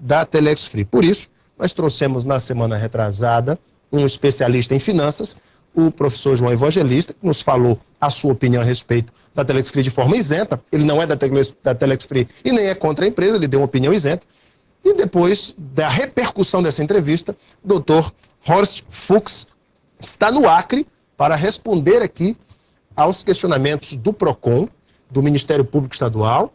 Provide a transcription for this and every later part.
da Telex Free. Por isso, nós trouxemos na semana retrasada um especialista em finanças, o professor João Evangelista, que nos falou a sua opinião a respeito da Telex Free de forma isenta. Ele não é da Telex Free e nem é contra a empresa, ele deu uma opinião isenta. E depois da repercussão dessa entrevista, o Dr. Horst Fuchs está no Acre para responder aqui aos questionamentos do PROCON, do Ministério Público Estadual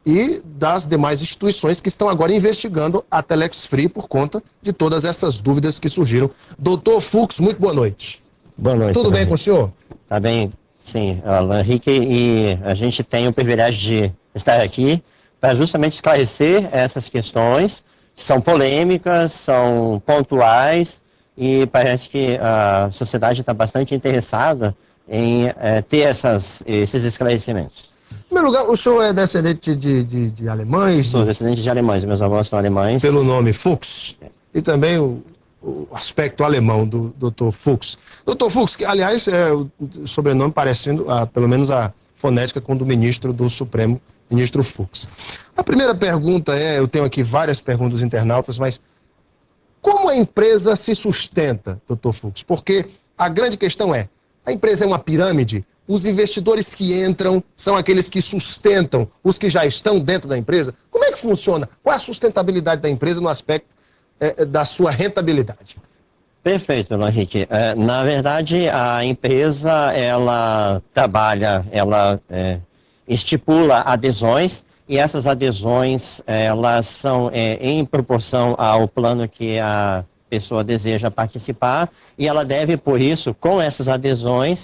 e das demais instituições que estão agora investigando a Telex Free por conta de todas essas dúvidas que surgiram. Doutor Fuchs, muito boa noite. Boa noite. Tudo bem com o senhor? Tá bem, sim, Alan Henrique, e a gente tem o privilégio de estar aqui para justamente esclarecer essas questões, que são polêmicas, são pontuais, e parece que a sociedade está bastante interessada em ter esses esclarecimentos. Em primeiro lugar, o senhor é descendente de alemães? Sou descendente de alemães, meus avós são alemães. Pelo nome Fuchs, e também o aspecto alemão do Dr. Fuchs. Dr. Fuchs, que aliás é o sobrenome parecendo, pelo menos a fonética, com o do ministro do Supremo, ministro Fuchs. A primeira pergunta eu tenho aqui várias perguntas internautas, mas como a empresa se sustenta, Dr. Fuchs? Porque a grande questão a empresa é uma pirâmide? Os investidores que entram são aqueles que sustentam os que já estão dentro da empresa? Como é que funciona? Qual é a sustentabilidade da empresa no aspecto da sua rentabilidade? Perfeito, Henrique. Na verdade, a empresa, ela trabalha, ela estipula adesões, e essas adesões, elas são em proporção ao plano que a pessoa deseja participar, e ela deve, por isso, com essas adesões,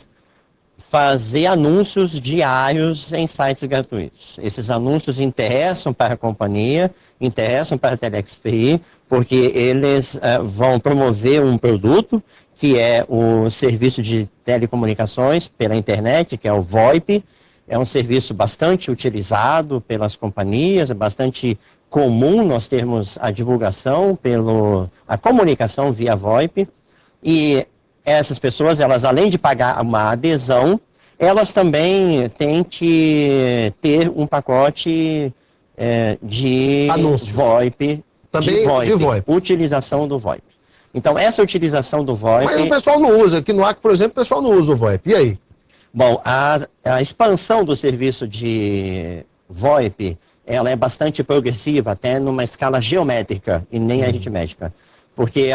fazer anúncios diários em sites gratuitos. Esses anúncios interessam para a companhia, interessam para a Telex Free, porque eles vão promover um produto, que é o serviço de telecomunicações pela internet, que é o VoIP. É um serviço bastante utilizado pelas companhias, é bastante comum nós termos a divulgação, a comunicação via VoIP, e essas pessoas, elas além de pagar uma adesão, elas também têm que ter um pacote de anúncio. VoIP, também de VoIP, utilização do VoIP. Então, essa utilização do VoIP... Mas o pessoal não usa, aqui no Acre, por exemplo, o pessoal não usa o VoIP, e aí? Bom, a expansão do serviço de VoIP, ela é bastante progressiva, até numa escala geométrica e nem aritmética. Porque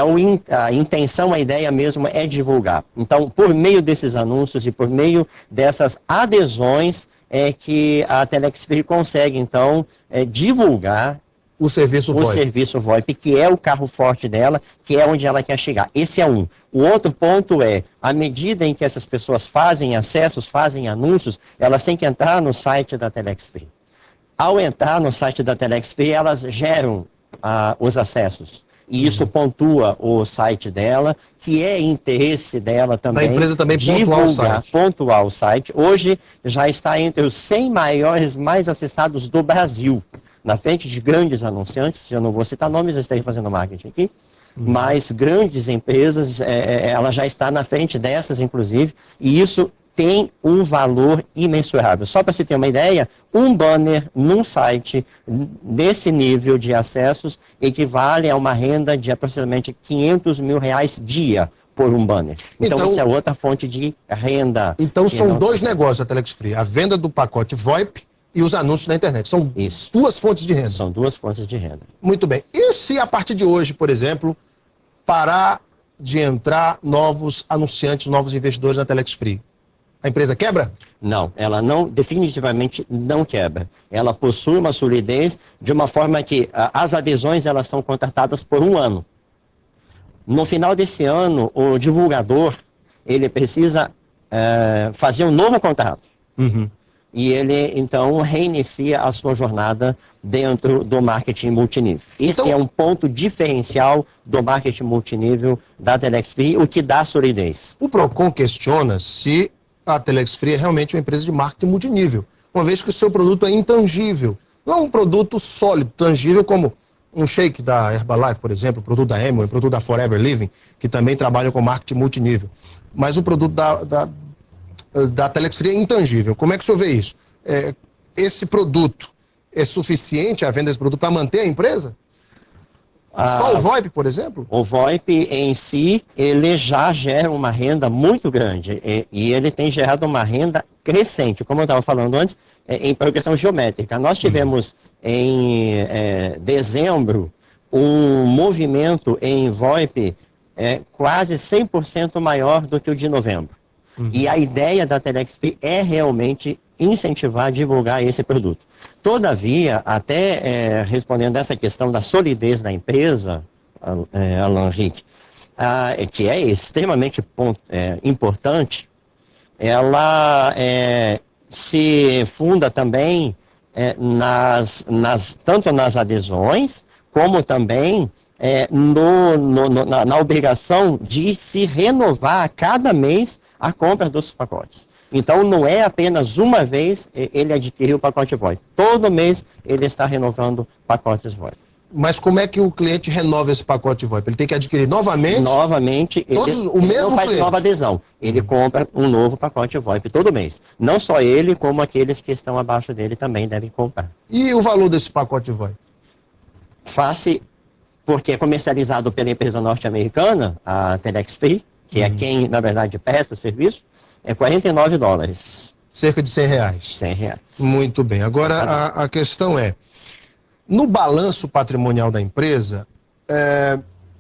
a intenção, a ideia mesmo é divulgar. Então, por meio desses anúncios e por meio dessas adesões, é que a Telex Free consegue, então, divulgar o serviço VoIP, que é o carro forte dela, que é onde ela quer chegar. Esse é um. O outro ponto à medida em que essas pessoas fazem acessos, fazem anúncios, elas têm que entrar no site da Telex Free. Ao entrar no site da Telex Free, elas geram os acessos. E isso pontua o site dela, que é interesse dela também. Da empresa também pontuar o site. Hoje já está entre os 100 maiores mais acessados do Brasil. Na frente de grandes anunciantes, eu não vou citar nomes, eu estarei fazendo marketing aqui, mas grandes empresas, ela já está na frente dessas, inclusive, e isso tem um valor imensurável. Só para você ter uma ideia, um banner num site desse nível de acessos equivale a uma renda de aproximadamente R$500 mil dia por um banner. Então isso é outra fonte de renda. Então são dois negócios da Telex Free, a venda do pacote VoIP e os anúncios na internet. São duas fontes de renda. São duas fontes de renda. Muito bem. E se a partir de hoje, por exemplo, parar de entrar novos anunciantes, novos investidores na Telex Free? A empresa quebra? Não, ela definitivamente não quebra. Ela possui uma solidez de uma forma que as adesões elas são contratadas por um ano. No final desse ano, o divulgador ele precisa fazer um novo contrato. E ele, então, reinicia a sua jornada dentro do marketing multinível. Esse é um ponto diferencial do marketing multinível da Telex Free, o que dá solidez. O PROCON questiona se a Telex Free é realmente uma empresa de marketing multinível, uma vez que o seu produto é intangível. Não é um produto sólido, tangível, como um shake da Herbalife, por exemplo, o produto da Amway, o produto da Forever Living, que também trabalham com marketing multinível. Mas o produto da Telex Free é intangível. Como é que o senhor vê isso? Esse produto é suficiente, a venda desse produto, para manter a empresa? Só o VoIP, por exemplo? O VoIP em si, ele já gera uma renda muito grande e ele tem gerado uma renda crescente, como eu estava falando antes, em progressão geométrica. Nós tivemos em dezembro um movimento em VoIP quase 100% maior do que o de novembro. E a ideia da TeleXP é realmente incentivar, divulgar esse produto. Todavia, até respondendo essa questão da solidez da empresa, Alan Henrique, que é extremamente importante, ela se funda também tanto nas adesões, como também na obrigação de se renovar a cada mês a compra dos pacotes. Então, não é apenas uma vez ele adquiriu o pacote VoIP. Todo mês ele está renovando pacotes VoIP. Mas como é que o cliente renova esse pacote VoIP? Ele tem que adquirir novamente? Novamente, ele não faz nova adesão. Ele compra um novo pacote VoIP todo mês. Não só ele, como aqueles que estão abaixo dele também devem comprar. E o valor desse pacote VoIP? Face, porque é comercializado pela empresa norte-americana, a TeleXP, que é quem, na verdade, presta o serviço, é $49. Cerca de R$100. R$100. Muito bem. Agora, a questão é, no balanço patrimonial da empresa,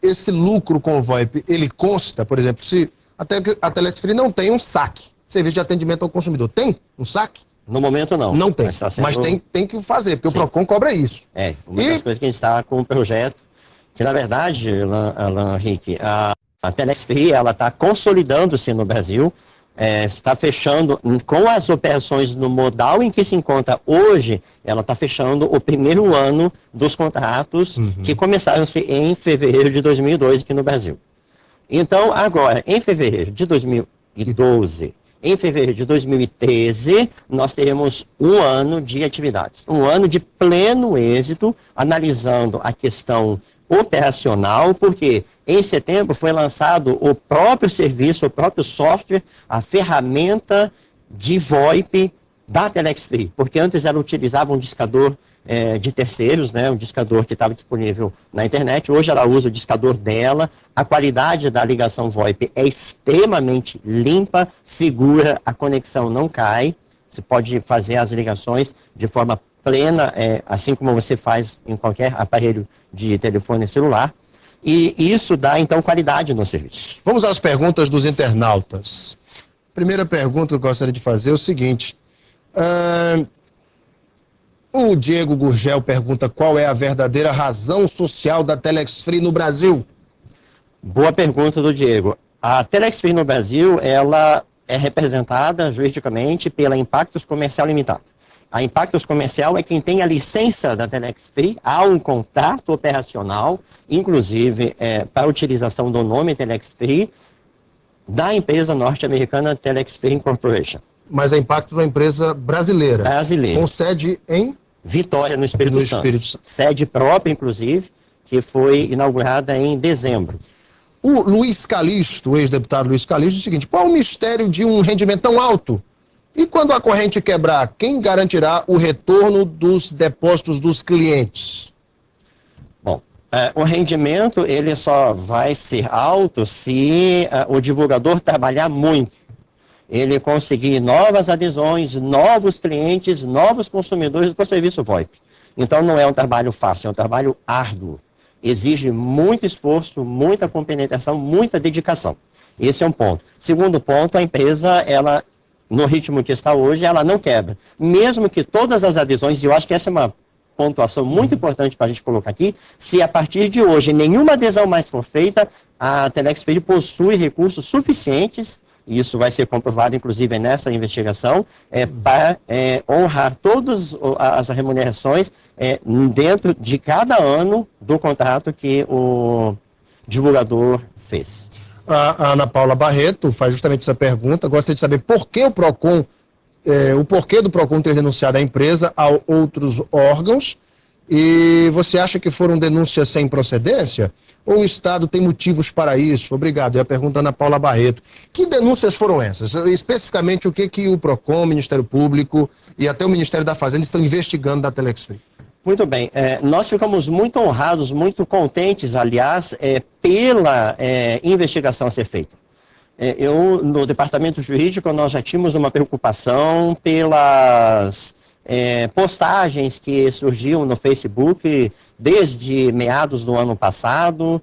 esse lucro com o VoIP, ele consta, por exemplo, se a TeleXP não tem um SAC, serviço de atendimento ao consumidor, tem um SAC? No momento não. Não tem, mas tem que fazer, porque o PROCON cobra isso. Uma das coisas que a gente está com o projeto, que na verdade, Alan Henrique, a TeleXP, ela está consolidando-se no Brasil, está fechando, com as operações no modal em que se encontra hoje, ela está fechando o primeiro ano dos contratos que começaram-se em fevereiro de 2002 aqui no Brasil. Então, agora, em fevereiro de 2012, em fevereiro de 2013, nós teremos um ano de atividades. Um ano de pleno êxito, analisando a questão operacional, porque em setembro foi lançado o próprio serviço, o próprio software, a ferramenta de VoIP da TeleXP, porque antes ela utilizava um discador de terceiros, né, um discador que estava disponível na internet, hoje ela usa o discador dela, a qualidade da ligação VoIP é extremamente limpa, segura, a conexão não cai, você pode fazer as ligações de forma plena, assim como você faz em qualquer aparelho de telefone celular, e isso dá, então, qualidade no serviço. Vamos às perguntas dos internautas. Primeira pergunta que eu gostaria de fazer é o seguinte. O Diego Gurgel pergunta qual é a verdadeira razão social da TeleXP no Brasil. Boa pergunta do Diego. A TeleXP no Brasil, ela é representada juridicamente pela Impactos Comercial Limitada. A Impactos Comercial é quem tem a licença da TeleXP, há um contrato operacional, inclusive para a utilização do nome TeleXP, da empresa norte-americana TeleXP Incorporation. Mas a Impactos é uma empresa brasileira. Brasileira. Com sede em? Vitória, no Espírito Santo. Sede própria, inclusive, que foi inaugurada em dezembro. O Luiz Calixto, o ex-deputado Luiz Calixto, diz o seguinte: qual o mistério de um rendimento tão alto? E quando a corrente quebrar, quem garantirá o retorno dos depósitos dos clientes? Bom, o rendimento ele só vai ser alto se o divulgador trabalhar muito. Ele conseguir novas adesões, novos clientes, novos consumidores para o serviço VoIP. Então não é um trabalho fácil, é um trabalho árduo. Exige muito esforço, muita compenetração, muita dedicação. Esse é um ponto. Segundo ponto, a empresa, ela, no ritmo que está hoje, ela não quebra. Mesmo que todas as adesões, e eu acho que essa é uma pontuação muito importante para a gente colocar aqui, se a partir de hoje nenhuma adesão mais for feita, a TeleXP possui recursos suficientes, e isso vai ser comprovado inclusive nessa investigação, para honrar todas as remunerações dentro de cada ano do contrato que o divulgador fez. A Ana Paula Barreto faz justamente essa pergunta, gostaria de saber por que o PROCON, o porquê do PROCON ter denunciado a empresa a outros órgãos, e você acha que foram denúncias sem procedência? Ou o Estado tem motivos para isso? Obrigado. É a pergunta da Ana Paula Barreto. Que denúncias foram essas? Especificamente, o que o PROCON, o Ministério Público e até o Ministério da Fazenda estão investigando da TeleXP? Muito bem. Nós ficamos muito honrados, muito contentes, aliás, pela investigação a ser feita. No departamento jurídico, nós já tínhamos uma preocupação pelas postagens que surgiam no Facebook desde meados do ano passado,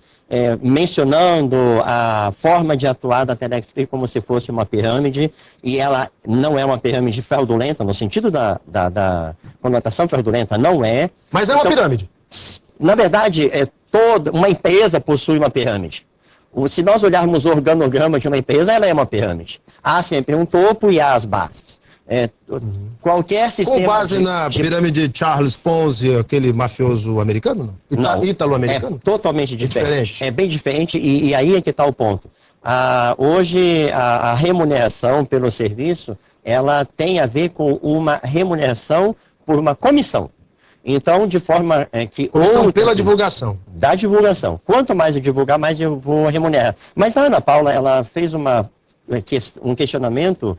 mencionando a forma de atuar da Telex Free como se fosse uma pirâmide, e ela não é uma pirâmide fraudulenta, no sentido da conotação fraudulenta, não é. Mas é uma pirâmide. Na verdade, toda uma empresa possui uma pirâmide. Se nós olharmos o organograma de uma empresa, ela é uma pirâmide. Há sempre um topo e há as bases. Qualquer sistema... Com base na pirâmide de Charles Ponzi, aquele mafioso americano? Não, ítalo-americano? É totalmente diferente. É bem diferente e aí é que está o ponto. Hoje, a remuneração pelo serviço, ela tem a ver com uma remuneração por uma comissão. Então, de forma que... Ou pela divulgação. Da divulgação. Quanto mais eu divulgar, mais eu vou remunerar. Mas a Ana Paula, ela fez um questionamento,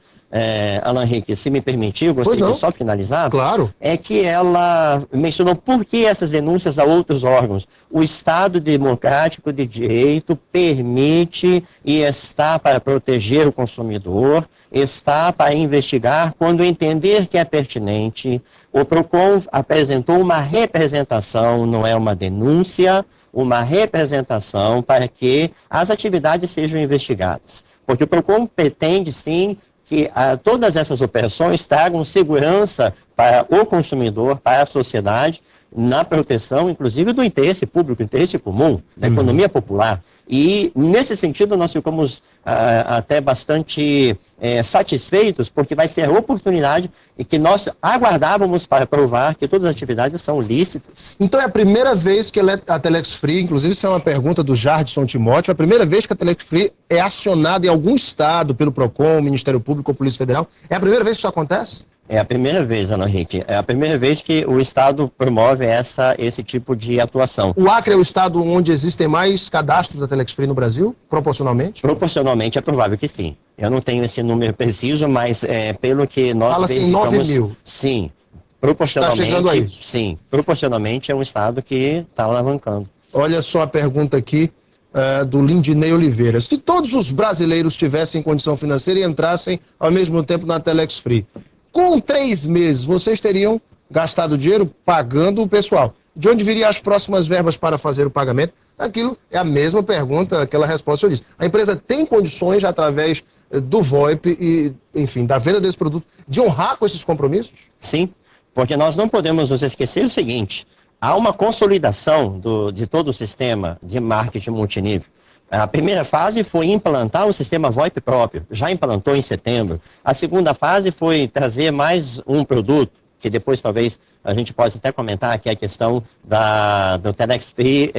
Alan Henrique, se me permitir, eu gostaria de só finalizar. Claro. É que ela mencionou por que essas denúncias a outros órgãos. O Estado Democrático de Direito permite e está para proteger o consumidor, está para investigar quando entender que é pertinente. O PROCON apresentou uma representação, não é uma denúncia, uma representação para que as atividades sejam investigadas. Porque o PROCON pretende, sim, que todas essas operações tragam segurança para o consumidor, para a sociedade, na proteção, inclusive, do interesse público, interesse comum, da economia popular. E, nesse sentido, nós ficamos até bastante satisfeitos, porque vai ser a oportunidade e que nós aguardávamos para provar que todas as atividades são lícitas. Então é a primeira vez que a Telex Free, inclusive isso é uma pergunta do Jardson Timóteo, é a primeira vez que a Telex Free é acionada em algum estado pelo PROCON, Ministério Público ou Polícia Federal? É a primeira vez que isso acontece? É a primeira vez, Ana Henrique. É a primeira vez que o Estado promove esse tipo de atuação. O Acre é o estado onde existem mais cadastros da Telex Free no Brasil, proporcionalmente? Proporcionalmente é provável que sim. Eu não tenho esse número preciso, mas pelo que nós Fala assim, 9 mil. Sim. Proporcionalmente, tá chegando aí. Sim. Proporcionalmente é um estado que está alavancando. Olha só a pergunta aqui do Lindinei Oliveira. Se todos os brasileiros tivessem condição financeira e entrassem ao mesmo tempo na Telex Free, com 3 meses, vocês teriam gastado dinheiro pagando o pessoal. De onde viriam as próximas verbas para fazer o pagamento? Aquilo é a mesma pergunta, aquela resposta que eu disse. A empresa tem condições, através do VoIP e, enfim, da venda desse produto, de honrar com esses compromissos? Sim, porque nós não podemos nos esquecer o seguinte: há uma consolidação de todo o sistema de marketing multinível. A primeira fase foi implantar o sistema VoIP próprio, já implantou em setembro. A segunda fase foi trazer mais um produto, que depois talvez a gente possa até comentar, que é a questão do Telex Free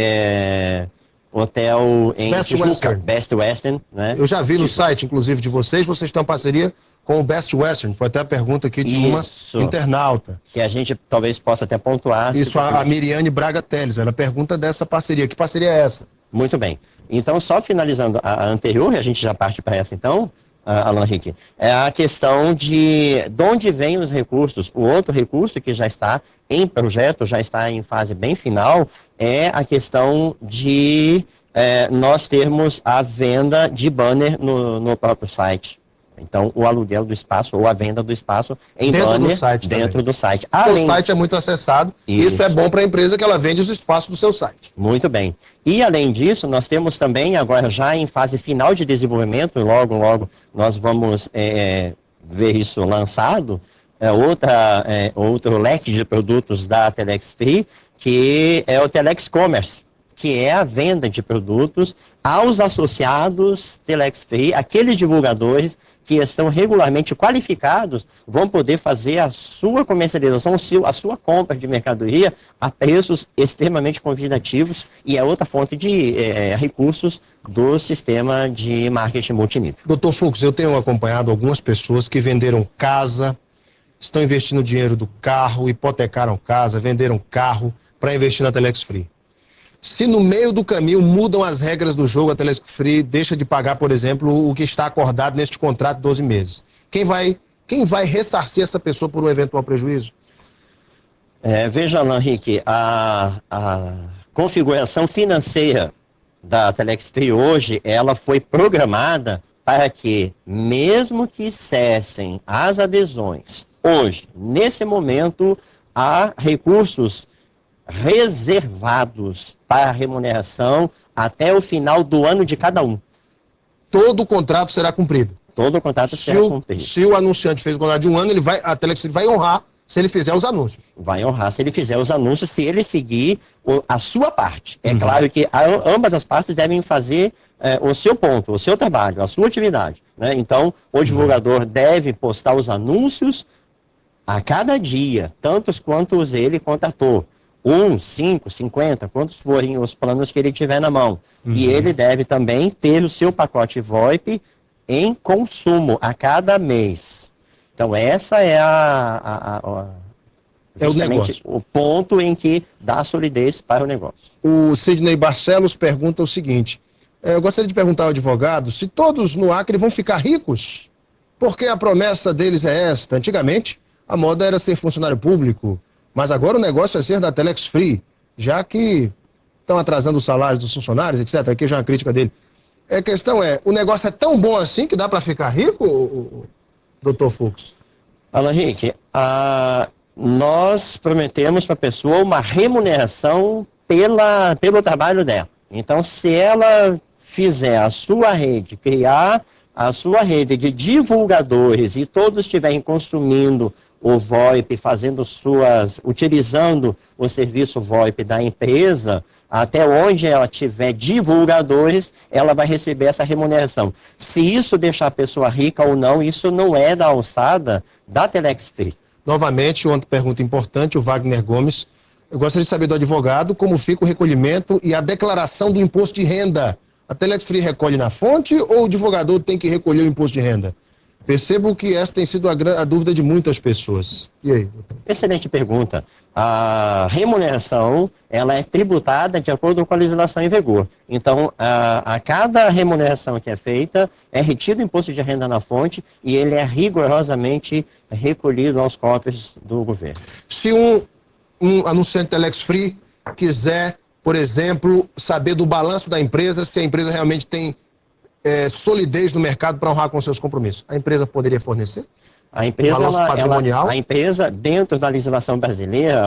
Hotel em Best Western. Né? Eu já vi no site, inclusive, de vocês estão em parceria com o Best Western. Foi até a pergunta aqui de uma internauta. Que a gente talvez possa até pontuar. Isso, a Miriane Braga Teles, ela pergunta dessa parceria. Que parceria é essa? Muito bem. Então, só finalizando a anterior, e a gente já parte para essa então, Alan Henrique, é a questão de onde vêm os recursos. O outro recurso que já está em projeto, já está em fase bem final, é a questão de nós termos a venda de banner no próprio site. Então, o aluguel do espaço ou a venda do espaço em banner dentro do site. O site é muito acessado, isso é bom para a empresa que ela vende os espaços do seu site. Muito bem. E, além disso, nós temos também, agora já em fase final de desenvolvimento, logo nós vamos ver isso lançado, outro leque de produtos da Telex Free, que é o Telex Commerce, que é a venda de produtos aos associados Telex Free, aqueles divulgadores que estão regularmente qualificados, vão poder fazer a sua comercialização, a sua compra de mercadoria a preços extremamente convidativos, e é outra fonte de recursos do sistema de marketing multinível. Dr. Fux, eu tenho acompanhado algumas pessoas que venderam casa, estão investindo dinheiro do carro, hipotecaram casa, venderam carro para investir na Telex Free. Se no meio do caminho mudam as regras do jogo, a Telex Free deixa de pagar, por exemplo, o que está acordado neste contrato de 12 meses. Quem vai ressarcir essa pessoa por um eventual prejuízo? Veja, Alain Henrique, a configuração financeira da Telex Free hoje, ela foi programada para que, mesmo que cessem as adesões, hoje, nesse momento, há recursos reservados para remuneração até o final do ano de cada um. Todo o contrato será cumprido. Todo o contrato será cumprido. Se o anunciante fez o contrato de um ano, a Telex Free vai honrar se ele fizer os anúncios. Vai honrar se ele fizer os anúncios, se ele seguir a sua parte. É claro que ambas as partes devem fazer o seu ponto, o seu trabalho, a sua atividade, né? Então, o divulgador deve postar os anúncios a cada dia, tantos quantos ele contratou. 1, 5, 50, quantos forem os planos que ele tiver na mão. E ele deve também ter o seu pacote VoIP em consumo a cada mês. Então, essa é o negócio. O ponto em que dá solidez para o negócio. O Sidney Barcelos pergunta o seguinte: eu gostaria de perguntar ao advogado se todos no Acre vão ficar ricos, porque a promessa deles é esta. Antigamente, a moda era ser funcionário público, mas agora o negócio é ser da Telex Free, já que estão atrasando os salários dos funcionários, etc. Aqui já é uma crítica dele. A questão é, o negócio é tão bom assim que dá para ficar rico, Dr. Fux? Alain Henrique, nós prometemos para a pessoa uma remuneração pelo trabalho dela. Então, se ela fizer a sua rede, criar a sua rede de divulgadores e todos estiverem consumindo o VoIP, utilizando o serviço VoIP da empresa, até onde ela tiver divulgadores, ela vai receber essa remuneração. Se isso deixar a pessoa rica ou não, isso não é da alçada da Telex Free. Novamente, outra pergunta importante, o Wagner Gomes. Eu gostaria de saber do advogado como fica o recolhimento e a declaração do imposto de renda. A Telex Free recolhe na fonte ou o divulgador tem que recolher o imposto de renda? Percebo que essa tem sido a dúvida de muitas pessoas. E aí, doutor? Excelente pergunta. A remuneração, ela é tributada de acordo com a legislação em vigor. Então, a cada remuneração que é feita, é retido o imposto de renda na fonte e ele é rigorosamente recolhido aos cofres do governo. Se um anunciante Telex Free quiser, por exemplo, saber do balanço da empresa, se a empresa realmente tem solidez no mercado para honrar com seus compromissos, a empresa poderia fornecer? A empresa, balanço patrimonial? A empresa, dentro da legislação brasileira,